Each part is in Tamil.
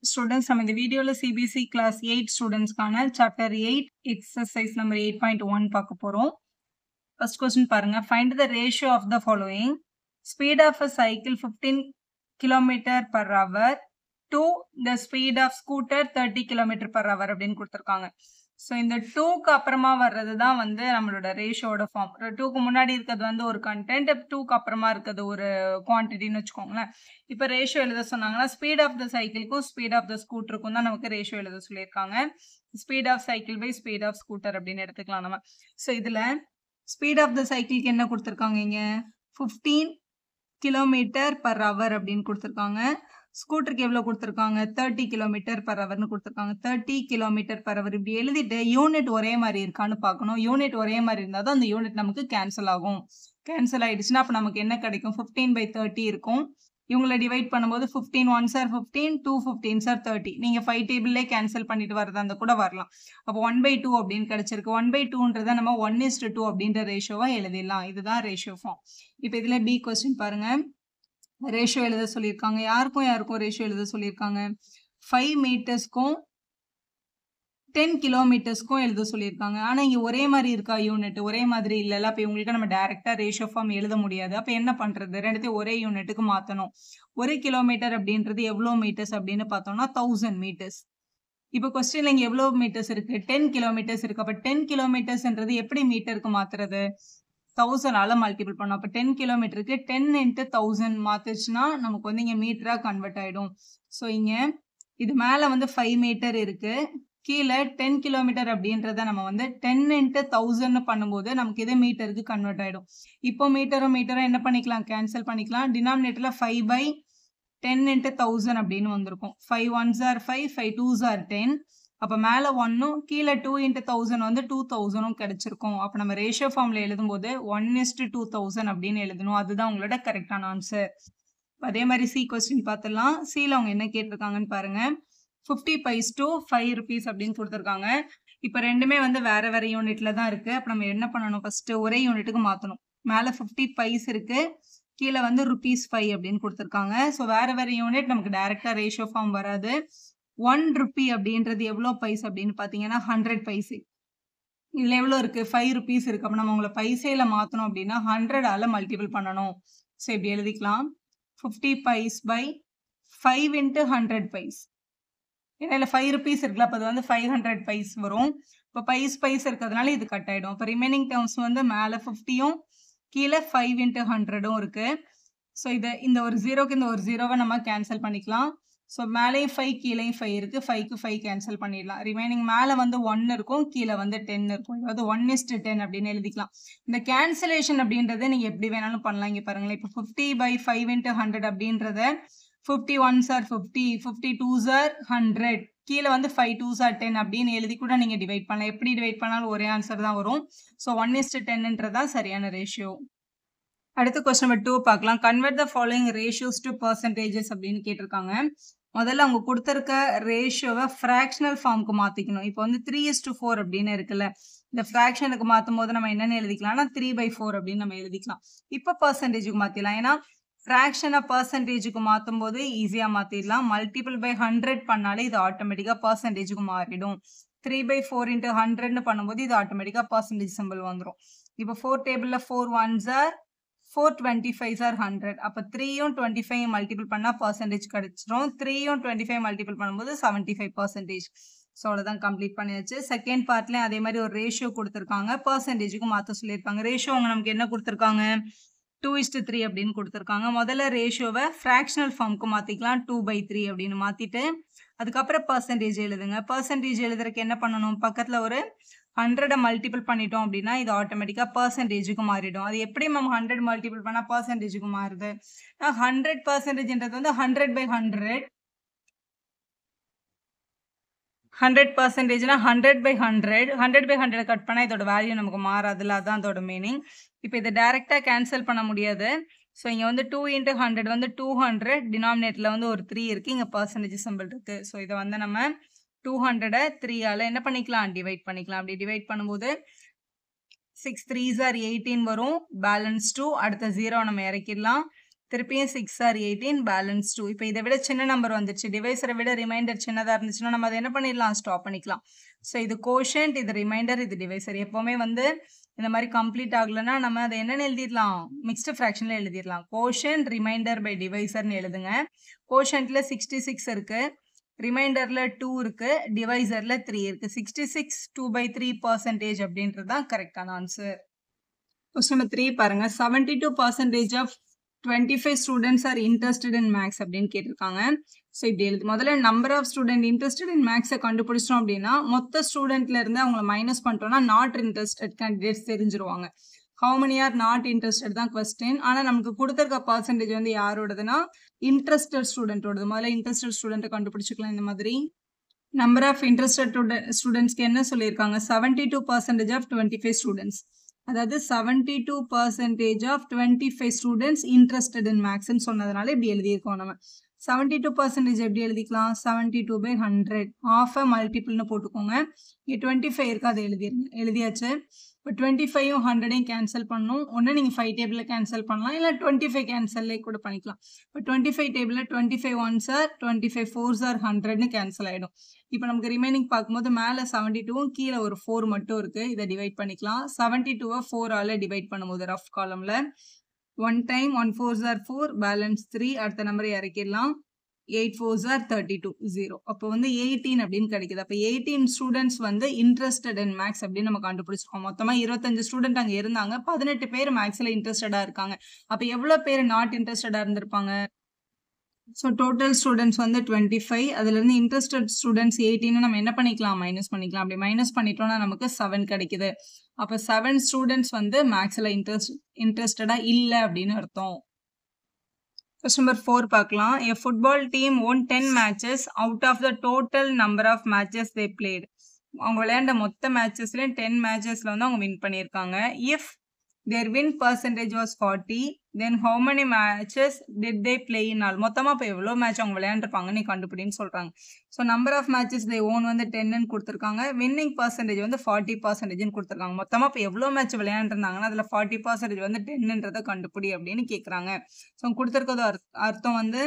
Students, நம்ம இந்த வீடியோல CBSE class 8 ஸ்டூடெண்ட்ஸ்க்கான chapter 8 exercise number 8.1 பார்க்க போறோம். First question பாருங்க. Find the ratio of the following. Speed of a cycle 15 km per hour to the speed of scooter 30 km per hour அப்படின்னு கொடுத்திருக்காங்க. ஸோ இந்த 2க்கு அப்புறமா வர்றது தான் வந்து நம்மளோட ரேஷியோட ஃபார்ம். 2க்கு முன்னாடி இருக்கிறது வந்து ஒரு கண்டென்ட், 2க்கு அப்புறமா இருக்கிறது ஒரு குவான்டிட்டின்னு வச்சுக்கோங்களேன். இப்போ ரேஷியோ எழுத சொன்னாங்கன்னா speed of the சைக்கிள்க்கும் speed of the ஸ்கூட்டருக்கும் தான் நமக்கு ரேஷியோ எழுத சொல்லியிருக்காங்க. Speed of cycle by speed of scooter அப்படின்னு எடுத்துக்கலாம் நம்ம. ஸோ இதில் ஸ்பீட் ஆஃப் த சைக்கிள்க்கு என்ன கொடுத்துருக்காங்க இங்கே 15 கிலோமீட்டர் பர் ஹவர் அப்படின்னு கொடுத்துருக்காங்க. ஸ்கூட்டருக்கு எவ்வளோ கொடுத்துருக்காங்க 30 கிலோமீட்டர் பர் ஹவர்னு கொடுத்துருக்காங்க. 30 கிலோமீட்டர் பர் ஹவர் இப்படி எழுதிட்டு யூனிட் ஒரே மாதிரி இருக்கான்னு பார்க்கணும். யூனிட் ஒரே மாதிரி இருந்தால் தான் அந்த யூனிட் நமக்கு கேன்சல் ஆகும். கேன்சல் ஆயிடுச்சுன்னா அப்போ நமக்கு என்ன கிடைக்கும் 15/30 இருக்கும். இவங்களை டிவைட் பண்ணும்போது 15 1s are 15, 2 15s are 30. நீங்கள் 5 டேபிள்லே கேன்சல் பண்ணிட்டு வரதா அந்த கூட வரலாம். அப்போ 1/2 அப்படின்னு கிடைச்சிருக்கு. 1/2ன்றதை நம்ம 1:2 அப்படின்ற ரேஷியோவாக எழுதிடலாம். இதுதான் ரேஷியோ ஃபார்ம். இப்போ இதில் பி கொஸ்டின் பாருங்க. ரேஷியோ எழுத சொல்லியிருக்காங்க. யாருக்கும் ரேஷியோ எழுத சொல்லியிருக்காங்க 5 மீட்டர்ஸ்க்கும் 10 கிலோமீட்டர்ஸ்க்கும் எழுத சொல்லியிருக்காங்க. ஆனால் இங்கே ஒரே மாதிரி இருக்கா யூனிட்? ஒரே மாதிரி இல்லைல்ல. அப்போ இவங்களுக்கு நம்ம டைரெக்டாக ரேஷியோ ஃபார்ம் எழுத முடியாது. அப்போ என்ன பண்ணுறது? ரெண்டுத்தையும் ஒரே யூனிட்டுக்கு மாற்றணும். 1 கிலோமீட்டர் அப்படின்றது எவ்வளோ மீட்டர்ஸ் அப்படின்னு பார்த்தோம்னா 1000 மீட்டர்ஸ். இப்போ கொஸ்டின்ல இங்கே எவ்வளோ மீட்டர்ஸ் இருக்குது? 10 கிலோமீட்டர்ஸ் இருக்குது. அப்போ 10 கிலோமீட்டர்ஸ்ன்றது எப்படி மீட்டருக்கு மாற்றுறது? 1000ஆல மல்டிபிள் பண்ணோம். அப்போ 10 கிலோமீட்டருக்கு 10 × 1000 மாற்றுச்சுன்னா நமக்கு வந்து இங்கே மீட்டராக கன்வெர்ட் ஆகிடும். ஸோ இங்கே இது மேலே வந்து 5 மீட்டர் இருக்குது, கீழே 10 கிலோமீட்டர் அப்படின்றத நம்ம வந்து 10 × 1000 பண்ணும்போது நமக்கு இது மீட்டருக்கு கன்வெர்ட் ஆகிடும். இப்போ மீட்டரும் என்ன பண்ணிக்கலாம்? கேன்சல் பண்ணிக்கலாம். டினாமினேட்டரில் 5/10 × 1000 அப்படின்னு வந்திருக்கும். 5 1s are 5, 5 2s are 10. அப்போ மேலே 1ம் கீழே 2 × 1000 வந்து 2000ம் கிடைச்சிருக்கும். அப்போ நம்ம ரேஷியோ ஃபார்மில் எழுதும்போது 1:2000 அப்படின்னு எழுதணும். அதுதான் உங்களோட கரெக்டான ஆன்சர். அதே மாதிரி சி கொஸ்டின் பார்த்துடலாம். சியில் அவங்க என்ன கேட்டிருக்காங்கன்னு பாருங்க. 50 பைஸ் to 5 rupees அப்படின்னு கொடுத்துருக்காங்க. இப்போ ரெண்டுமே வந்து வேற வேற யூனிட்ல தான் இருக்கு. அப்போ நம்ம என்ன பண்ணணும்? ஃபர்ஸ்ட் ஒரே யூனிட்டுக்கு மாற்றணும். மேலே 50 பைஸ் இருக்கு, கீழே வந்து ₹5 அப்படின்னு கொடுத்துருக்காங்க. ஸோ வேற வேற யூனிட் நமக்கு டைரக்டா ரேஷியோ ஃபார்ம் வராது. 1 ரூபி அப்படின்றது எவ்வளோ பைஸ் அப்படின்னு பார்த்தீங்கன்னா 100 பைசே. இதில் எவ்வளோ இருக்குது? 5 rupees இருக்குது. அப்போ நம்ம உங்களை பைசையில் மாற்றணும் அப்படின்னா 100ஆல் மல்டிபிள் பண்ணணும். ஸோ இப்படி எழுதிக்கலாம். 50 பைஸ் பை 5 × 100 பைஸ். ஏன்னா இல்லை 5 rupees இருக்குல்ல, அப்போ அது வந்து 500 பைஸ் வரும். இப்போ பைஸ் இருக்கிறதுனால இது கட் ஆகிடும். இப்போ ரிமைனிங் டேர்ம்ஸ் வந்து மேலே 50யும் கீழே 5 × 100ம் இருக்குது. ஸோ இந்த ஒரு ஜீரோக்கு இந்த ஒரு ஜீரோவை நம்ம கேன்சல் பண்ணிக்கலாம். ஸோ மேலேயும் 5 கீழேயும் 5 இருக்குது. 5க்கு 5 கேன்சல் பண்ணிடலாம். ரிமைனிங் மேலே வந்து 1 இருக்கும், கீழே வந்து 10 இருக்கும். அதாவது 1:10 அப்படின்னு எழுதிக்கலாம். இந்த கேன்சலேஷன் அப்படின்றத நீங்கள் எப்படி வேணாலும் பண்ணலாம். இங்கே பாருங்களேன். இப்போ 50/5 × 100 அப்படின்றத 50 1s are 50, 50 2s are 100, கீழே வந்து 5 2s are 10 அப்படின்னு எழுதி கூட நீங்கள் டிவைட் பண்ணலாம். எப்படி டிவைட் பண்ணாலும் ஒரே ஆன்சர் தான் வரும். ஸோ 1:10ன்றதா சரியான ரேஷியோ. அடுத்த கொஸ்டின் நம்பர் 2 பார்க்கலாம். Convert the following ratios to percentages அப்படின்னு கேட்டிருக்காங்க. முதல்ல அவங்க கொடுத்துருக்க ரேஷியோவை ஃப்ராக்ஷனல் ஃபார்முக்கு மாற்றிக்கணும். இப்போ வந்து 3:4 அப்படின்னு இருக்குல்ல, இந்த ஃப்ராக்ஷனுக்கு மாற்றும் போது நம்ம என்னென்னு எழுதிக்கலாம்னா 3/4 அப்படின்னு நம்ம எழுதிக்கலாம். இப்போ பர்சன்டேஜுக்கு மாற்றிடலாம். ஏன்னா ஃப்ராக்ஷனை பர்சன்டேஜுக்கு மாற்றும் போது ஈஸியாக மாற்றிடலாம். மல்டிபிள் பை 100 பண்ணாலே இது ஆட்டோமேட்டிக்காக பர்சன்டேஜுக்கு மாறிடும். 3/4 × 100ன்னு பண்ணும்போது இது ஆட்டோமேட்டிக்காக பர்சன்டேஜ் சிம்பிள் வந்துடும். இப்போ 4 டேபிளில் 4 1s are 4 25s are 100. அப்போ 3யும் 25யும் மல்டிபிள் பண்ணால் பர்சன்டேஜ் கிடைச்சிரும். 3யும் 25 மல்டிபிள் பண்ணும்போது 75%. ஸோ அவ்வளோதான், கம்ப்ளீட் பண்ணியாச்சு. செகண்ட் பார்ட்லேயும் அதே மாதிரி ஒரு ரேஷியோ கொடுத்துருக்காங்க, பர்சன்டேஜுக்கு மாற்ற சொல்லியிருக்காங்க. ரேஷியோ அவங்க நமக்கு என்ன கொடுத்துருக்காங்க 2:3 அப்படின்னு கொடுத்துருக்காங்க. முதல்ல ரேஷியோவை ஃப்ராக்ஷனல் ஃபார்முக்கு மாற்றிக்கலாம். 2/3 அப்படின்னு மாற்றிட்டு அதுக்கப்புறம் பர்சன்டேஜ் எழுதுங்க. பர்சன்டேஜ் எழுதுறதுக்கு என்ன பண்ணணும்? பக்கத்தில் ஒரு 100 மல்டிபிள் பண்ணிட்டோம் அப்படின்னா இது ஆட்டோமேட்டிக்காக பர்சன்டேஜுக்கு மாறிடும். அது எப்படி நம்ம 100 மல்டிபிள் பண்ணால் பர்சன்டேஜுக்கு மாறுது? 100%ன்றது வந்து 100/100. 100%னா 100/100. 100/100 கட் பண்ணால் இதோட வேல்யூ நமக்கு மாறாதுல்ல, அதுதான் அதோட மீனிங். இப்போ இதை டைரெக்டாக கேன்சல் பண்ண முடியாது. ஸோ இங்கே வந்து 2 × 100 வந்து 200, டினாமினேட்டரில் வந்து ஒரு 3 இருக்குது, இங்கே பர்சன்டேஜ் சிம்பிள் இருக்குது. ஸோ இதை வந்து நம்ம 200 3ஆல் என்ன பண்ணிக்கலாம்? டிவைட் பண்ணிக்கலாம். அப்படி டிவைட் பண்ணும்போது 6 3s are 18 வரும். பேலன்ஸ் 2, அடுத்த 0 நம்ம இறக்கிடலாம். திருப்பியும் 6 ஆர் 18 பேலன்ஸ் 2. இப்போ இதை விட சின்ன நம்பர் வந்துருச்சு. டிவைசரை விட ரிமைண்டர் சின்னதாக இருந்துச்சுன்னா நம்ம அதை என்ன பண்ணிடலாம், ஸ்டாப் பண்ணிக்கலாம். ஸோ இது கோஷன்ட், இது ரிமைண்டர், இது டிவைசர். எப்போவுமே வந்து இந்த மாதிரி கம்ப்ளீட் ஆகலைன்னா நம்ம அதை என்னென்னு எழுதிடலாம், மிக்ஸ்டு ஃப்ராக்ஷனில் எழுதிடலாம். கோஷன்ட் ரிமைண்டர் பை டிவைசர்னு எழுதுங்க. கோஷன்ட்டில் 66 இருக்குது, ரிமைண்டரில் 2 இருக்குது, டிவைசரில் 3 இருக்குது. 66 2/3% அப்படின்றது தான் கரெக்டான ஆன்சர். கொஸ்டின் நம்பர் 3 பாருங்க. 72% of 25 students are interested in maths அப்படின்னு கேட்டிருக்காங்க. ஸோ இப்படி எழுது. முதல்ல number of student interested in மேக்ஸை கண்டுபிடிச்சிட்டோம் அப்படின்னா மொத்த ஸ்டூடெண்ட்ல இருந்து அவங்கள மைனஸ் பண்ணிட்டோம்னா நாட் இன்ட்ரெஸ்டட் கேண்டிடேட்ஸ் தெரிஞ்சிருவாங்க. How many are not interested தான் கொஸ்டின். ஆனால் நமக்கு கொடுத்துருக்க பர்சன்டேஜ் வந்து யாரோடதுன்னா இன்ட்ரெஸ்டட் ஸ்டூடெண்ட்டோடது. முதல்ல இன்ட்ரெஸ்டட் ஸ்டூடெண்ட்டை கண்டுபிடிச்சிக்கலாம். இந்த மாதிரி நம்பர் ஆஃப் இன்ட்ரெஸ்டட் ஸ்டூடெண்ட்ஸ்க்கு என்ன சொல்லியிருக்காங்க, 72% ஆஃப் 25 ஸ்டூடெண்ட்ஸ். அதாவது 72% ஆஃப் 25 ஸ்டூடெண்ட்ஸ் இன்ட்ரெஸ்டட் இன் மேக்ஸ்ன்னு சொன்னதுனால இப்படி எழுதியிருக்கோம். நம்ம 72% எப்படி எழுதிக்கலாம், 72/100 ஆஃப் மல்டிபிள்னு போட்டுக்கோங்க. இங்கே 25 இருக்கு, அதை எழுதியாச்சு. இப்போ 25யும் 100ஐயும் கேன்சல் பண்ணணும். ஒன்று நீங்கள் 5 டேபிளில் கேன்சல் பண்ணலாம், இல்லை 25 கேன்சல்லே கூட பண்ணிக்கலாம். இப்போ 25 டேபிளில் 25 1s R 25 4s R 100ன்னு cancel ஆகிடும். இப்போ நமக்கு ரிமைனிங் பார்க்கும்போது மேலே 72வும் கீழே ஒரு 4 மட்டும் இருக்குது. இதை டிவைட் பண்ணிக்கலாம். 72வை 4ஆல் டிவைட் பண்ணும்போது ரஃப் காலமில் 1 டைம் 1 4s ஆர் 4, பேலன்ஸ் 3. அடுத்த நம்பரை இறக்கிடலாம். 8 4s ஆர் 32, 0. அப்போ வந்து 18 அப்படின்னு கிடைக்குது. அப்போ 18 ஸ்டூடெண்ட்ஸ் வந்து இன்ட்ரெஸ்டட் இன் மேக்ஸ் அப்படின்னு நம்ம கண்டுபிடிச்சிருக்கோம். மொத்தமாக 25 ஸ்டூடெண்ட் அங்கே இருந்தாங்க, 18 பேர் மேக்ஸில் இன்ட்ரெஸ்டடாக இருக்காங்க. அப்போ எவ்வளோ பேர் நாட் இன்ட்ரெஸ்டடாக இருந்திருப்பாங்க? ஸோ டோட்டல் ஸ்டூடெண்ட்ஸ் வந்து 25, அதுலேருந்து இன்ட்ரெஸ்டட் ஸ்டூடெண்ட்ஸ் 18 நம்ம என்ன பண்ணிக்கலாம், மைனஸ் பண்ணிக்கலாம். அப்படி மைனஸ் பண்ணிட்டோம்னா நமக்கு 7 கிடைக்குது. அப்போ 7 ஸ்டூடெண்ட்ஸ் வந்து மேக்ஸில் இன்ட்ரெஸ்டடாக இல்லை அப்படின்னு அர்த்தம். Question number 4 பார்க்கலாம். A football team won 10 matches out of the total number of matches they played. அவங்க விளையாண்ட மொத்த மேட்சஸ்லேயும் 10 மேட்சஸில் வந்து அவங்க வின் பண்ணியிருக்காங்க. If their win percentage was 40, then how many matches did they play in all? மொத்தமாக இப்போ எவ்வளோ மேட்ச் அவங்க விளையாண்டுருப்பாங்க நீ கண்டுபிடின்னு சொல்கிறாங்க. So number of matches they won வந்து 10ன்னு கொடுத்துருக்காங்க. வின்னிங் பர்சன்டேஜ் வந்து 40%ன்னு கொடுத்துருக்காங்க. மொத்தமாக இப்போ எவ்வளோ மேட்ச் விளையாண்டுருந்தாங்கன்னா அதில் 40% வந்து 10ன்றதை கண்டுபிடி அப்படின்னு கேட்குறாங்க. ஸோ கொடுத்துருக்கிறது அர்த்தம் வந்து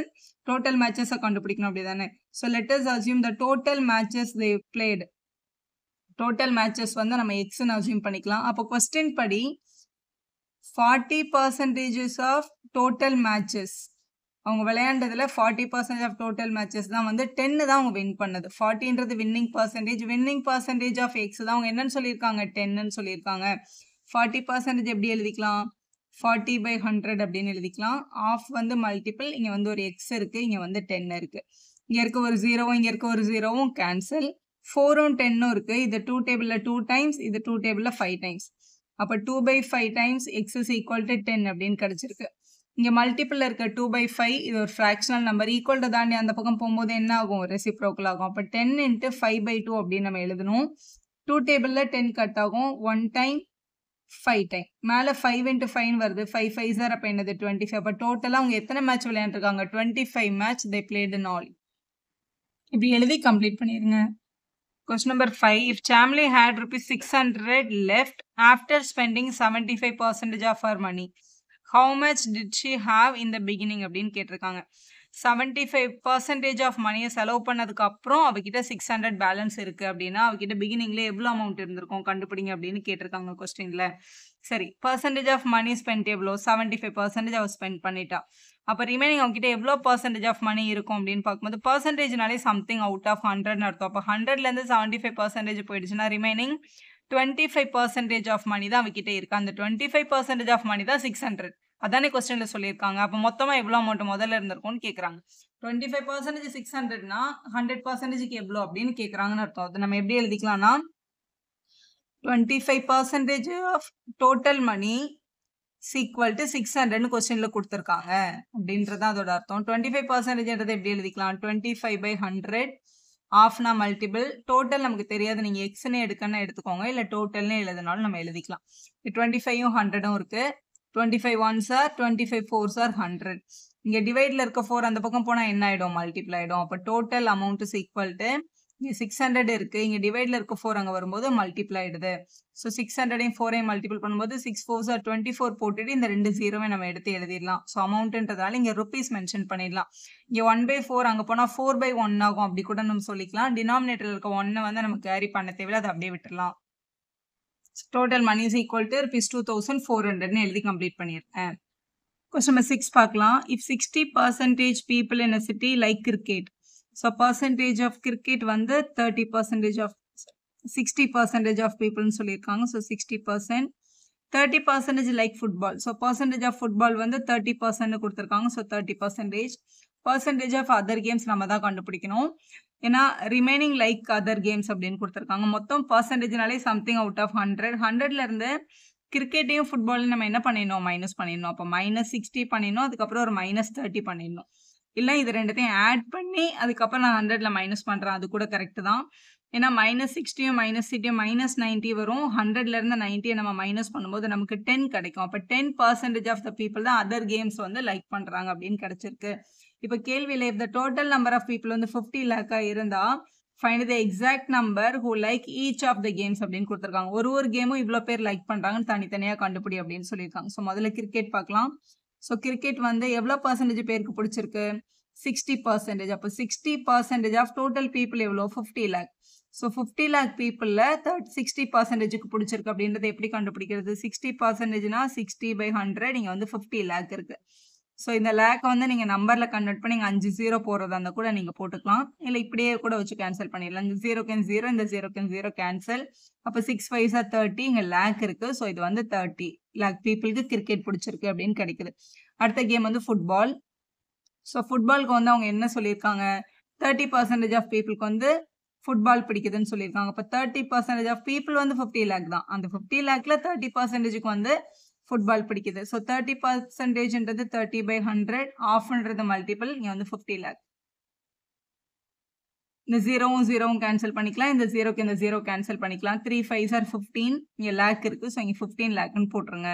டோட்டல் மேட்சஸை கண்டுபிடிக்கணும் அப்படி தானே. So let us assume the total matches they played. Total matches வந்து நம்ம எக்ஸ்ன்னு அஸ்யூம் பண்ணிக்கலாம். அப்போ கொஸ்டின் படி 40% ஆஃப் டோட்டல் மேட்சஸ் அவங்க விளையாண்டதில் 40% ஆஃப் டோட்டல் மேட்சஸ் தான் வந்து 10 தான் அவங்க வின் பண்ணது. 40ன்றது வின்னிங் பர்சன்டேஜ் ஆஃப் எக்ஸ் தான் அவங்க என்னன்னு சொல்லியிருக்காங்க, 10ன்னு சொல்லியிருக்காங்க. 40% எப்படி எழுதிக்கலாம், 40/100 அப்படின்னு எழுதிக்கலாம். ஆஃப் வந்து மல்டிபிள், இங்கே வந்து ஒரு எக்ஸ் இருக்குது, இங்கே வந்து 10 இருக்குது. இங்கே இருக்க ஒரு 0வும் இங்கே இருக்க ஒரு 0வும் கேன்சல். 4ம் 10ம் இருக்குது. இது 2 டேபிளில் 2 டைம்ஸ், இது 2 டேபிளில் 5 டைம்ஸ். அப்போ 2/5 times X is equal to 10 அப்படின்னு கிடச்சிருக்கு. இங்கே மல்டிபிளில் இருக்க 2/5 இது ஒரு ஃப்ராக்ஷனல் நம்பர். ஈக்குவல் டு தாண்டி அந்த பக்கம் போகும்போது என்ன ஆகும், ரெசிப்ரோக்கல் ஆகும். அப்போ 10 × 5/2 அப்படின்னு நம்ம எழுதணும். 2 டேபிளில் 10 கட் ஆகும். 1 டைம் 5 டைம் மேலே 5 × 5 வருது. 5 5s ஆர் அப்போ என்னது 25. அப்போ டோட்டலாக அவங்க எத்தனை மேட்ச் விளையாண்டுருக்காங்க, 25 match they played in all. இப்படி எழுதி கம்ப்ளீட் பண்ணிடுங்க. Question number 5. If Chamli had ₹600 left after spending 75% of her money, how much did she have in the beginning அப்படின்னு கேட்டிருக்காங்க. 75% ஆஃப் மணியை செலவு பண்ணதுக்கு அப்புறம் அவகிட்ட 600 பேலன்ஸ் இருக்குது அப்படின்னா அவகிட்ட பிகினிங்ல எவ்வளோ அமௌண்ட் இருந்திருக்கும் கண்டுபிடிங்க அப்படின்னு கேட்டிருக்காங்க கொஸ்டின்ல. சரி, பர்சன்டேஜ் ஆஃப் மணி ஸ்பெண்ட் எவ்வளோ, 75% அவள் ஸ்பெண்ட் பண்ணிட்டா. அப்போ ரிமைனிங் அவங்ககிட்ட எவ்வளோ பர்சன்டேஜ் ஆஃப் மணி இருக்கும் அப்படின்னு பார்க்கும்போது பர்சன்டேஜ்னாலே சம்திங் அவுட் ஆஃப் 100ன்னு அர்த்தம். அப்போ 100லேருந்து 75% போயிடுச்சுன்னா ரிமைனிங் 25% ஆஃப் மணி தான் அவகிட்ட இருக்கு. அந்த 25% ஆஃப் மணி தான் 600. அதானே கொஸ்டின்ல சொல்லியிருக்காங்க. அப்போ மொத்தமாக எவ்வளோ அமௌண்ட் முதல்ல இருந்திருக்கும்னு கேட்குறாங்க. 25% 600னா 100%க்கு எவ்வளோ அப்படின்னு கேட்குறாங்கன்னு அர்த்தம். அது நம்ம எப்படி எழுதிக்கலாம்னா 25% ஆஃப் டோட்டல் மணி ஈக்குவல் டு 600ன்னு கொஸ்டினில் கொடுத்துருக்காங்க அப்படின்றது அதோட அர்த்தம். 25%ன்றது எப்படி எழுதிக்கலாம், 25/100 ஆஃப்னா மல்டிபிள். டோட்டல் நமக்கு தெரியாது, நீங்கள் எக்ஸ்னே எடுக்கணும்னு எடுத்துக்கோங்க, இல்லை டோட்டல்னு எழுதுனாலும் நம்ம எழுதிக்கலாம். 25ம் 100ம் இருக்குது. 25 1s ஆர் 25 4s ஆர் 100. இங்கே டிவைடில் இருக்க 4 அந்த பக்கம் போனால் என்ன ஆகிடும், மல்டிபிள் ஆகிடும். அப்போ total amount is equal to இங்க 600 இருக்கு. இங்க டிவைட்ல இருக்க 4 அங்க வரும்போது மல்டிப்ளை ஆயிடுது. ஸோ 600யும் 4யும் மல்டிபிள் பண்ணும்போது 6 4s are 24 போட்டுட்டு இந்த 2 0வை நம்ம எடுத்து எழுதிடலாம். ஸோ அமௌண்ட்ன்றதால இங்க ருபீஸ் மென்ஷன் பண்ணிடலாம். இங்க 1/4 அங்க போனா 4/1 ஆகும். அப்படி கூட நம்ம சொல்லிக்கலாம். டினாமினேட்டர்ல இருக்க 1 வந்து நம்ம கேரி பண்ண தேவையில்ல. அதை அப்படியே விட்டுடலாம். Total money is equal to ₹2400 எழுதி கம்ப்ளீட் பண்ணியிருக்கேன். Question number 6 பார்க்கலாம். If 60% people in a city like cricket, so percentage of cricket வந்து 30% of 60% of people சொல்லியிருக்காங்க. So 60%. 30% like football. So percentage of football வந்து 30% கொடுத்திருக்காங்க. So 30%. Percentage of other games நம்ம தான் கண்டுபிடிக்கணும். ஏன்னா remaining like other games அப்படின்னு கொடுத்திருக்காங்க. மொத்தம் percentageனாலே something out of 100. 100ல இருந்து கிரிக்கெட்டையும் ஃபுட்பாலையும் நம்ம என்ன பண்ணிடணும் மைனஸ் பண்ணிடணும். அப்போ -60 பண்ணிடணும். அதுக்கப்புறம் ஒரு -30 பண்ணிடணும். இல்லை இது ரெண்டுத்தையும் ஆட் பண்ணி அதுக்கப்புறம் நான் 100ல மைனஸ் பண்ணுறேன். அது கூட கரெக்டு தான். ஏன்னா -60யும் -60யும் -90 வரும். 100ல இருந்து 90யை நம்ம மைனஸ் பண்ணும்போது நமக்கு 10 கிடைக்கும். அப்போ 10% ஆஃப் த பீப்புள் தான் அதர் கேம்ஸ் வந்து லைக் பண்ணுறாங்க அப்படின்னு கிடைச்சிருக்கு. இப்போ கேள்வியில் if the total number of people வந்து 50 lakh இருந்தா find the exact number who like each of the games அப்படின்னு கொடுத்துருக்காங்க. ஒரு கேமும் இவ்வளோ பேர் லைக் பண்ணுறாங்கன்னு தனித்தனியாக கண்டுபிடி அப்படின்னு சொல்லியிருக்காங்க. ஸோ முதல்ல கிரிக்கெட் பார்க்கலாம். ஸோ கிரிக்கெட் வந்து எவ்வளோ பர்சன்டேஜ் பேருக்கு பிடிச்சிருக்கு? 60%. அப்போ 60% ஆஃப் டோட்டல் பீப்புள் எவ்வளோ? 50 lakh. ஸோ 50 lakh பீப்புளில் 60%க்கு பிடிச்சிருக்கு அப்படின்றத எப்படி கண்டுபிடிக்கிறது? 60%னா 60/100. இங்கே வந்து 50 lakh இருக்கு. ஸோ இந்த லேக் வந்து நீங்கள் நம்பரில் கன்வெர்ட் பண்ணி நீங்கள் 5 0 போடுறதா இருந்தால் கூட நீங்கள் போட்டுக்கலாம். இல்லை இப்படியே கூட வச்சு கேன்சல் பண்ணிடலாம். இந்த 0க்கு 0 இந்த 0க்கு 0 கேன்சல். அப்போ 6 5s are 30. இங்கே லேக் இருக்குது. ஸோ இது வந்து 30 lakh பீப்புளுக்கு கிரிக்கெட் பிடிச்சிருக்கு அப்படின்னு கிடைக்குது. அடுத்த கேம் வந்து ஃபுட்பால். ஸோ ஃபுட்பாலுக்கு வந்து அவங்க என்ன சொல்லியிருக்காங்க? 30% ஆஃப் பீப்புளுக்கு வந்து ஃபுட்பால் பிடிக்குதுன்னு சொல்லியிருக்காங்க. அப்போ 30% ஆஃப் பீப்புள் வந்து 50 lakh தான். அந்த 50 lakhல 30%க்கு வந்து ஃபுட்பால் பிடிக்குது. ஸோ 30%ன்றது 30/100. ஆஃப்ன்றது மல்டிபிள். இங்கே வந்து 50 lakh. இந்த 0வும் 0வும் கேன்சல் பண்ணிக்கலாம். இந்த 0க்கு இந்த 0 கேன்சல் பண்ணிக்கலாம். 3 5s are 15. இங்கே லேக் இருக்குது. ஸோ இங்கே 15 lakhன்னு போட்டுருங்க.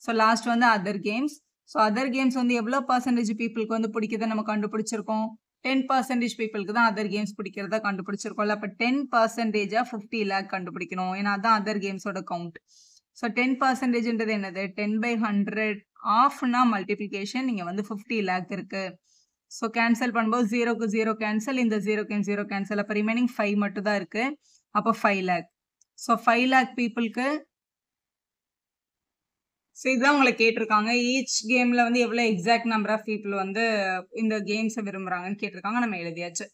ஸோ லாஸ்ட் வந்து other games. So other games வந்து எவ்வளோ பர்சன்டேஜ் பீப்புளுக்கு வந்து பிடிக்குதை நம்ம கண்டுபிடிச்சிருக்கோம்? 10% பீப்புளுக்கு தான் அதர் கேம்ஸ் பிடிக்கிறதா கண்டுபிடிச்சிருக்கோம்ல. அப்போ 10% 50 lakh கண்டுபிடிக்கணும். ஏன்னா அதான் அதர் கேம்ஸோட கவுண்ட். ஸோ 10%ன்றது என்னது? 10/100. ஆஃப்னா மல்டிப்ளிகேஷன். இங்கே வந்து 50 lakh இருக்கு. ஸோ கேன்சல் பண்ணும்போது 0க்கு 0 கேன்சல். இந்த 0க்கு 0 கேன்சல். அப்போ ரிமைனிங் 5 மட்டும் தான் இருக்கு. அப்போ 5 lakh. ஸோ 5 lakh பீப்புளுக்கு. ஸோ இதுதான் உங்களை கேட்டிருக்காங்க. ஈச் கேம்ல வந்து எவ்வளோ எக்ஸாக்ட் நம்பர் ஆஃப் பீப்புள் வந்து இந்த கேம்ஸை விரும்புறாங்கன்னு கேட்டிருக்காங்க. நம்ம எழுதியாச்சு.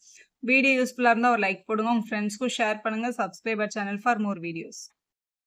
வீடியோ யூஸ்ஃபுல்லாக இருந்தால் ஒரு லைக் போடுங்க. உங்கள் ஃப்ரெண்ட்ஸ்க்கும் ஷேர் பண்ணுங்க. Subscriber channel for more videos.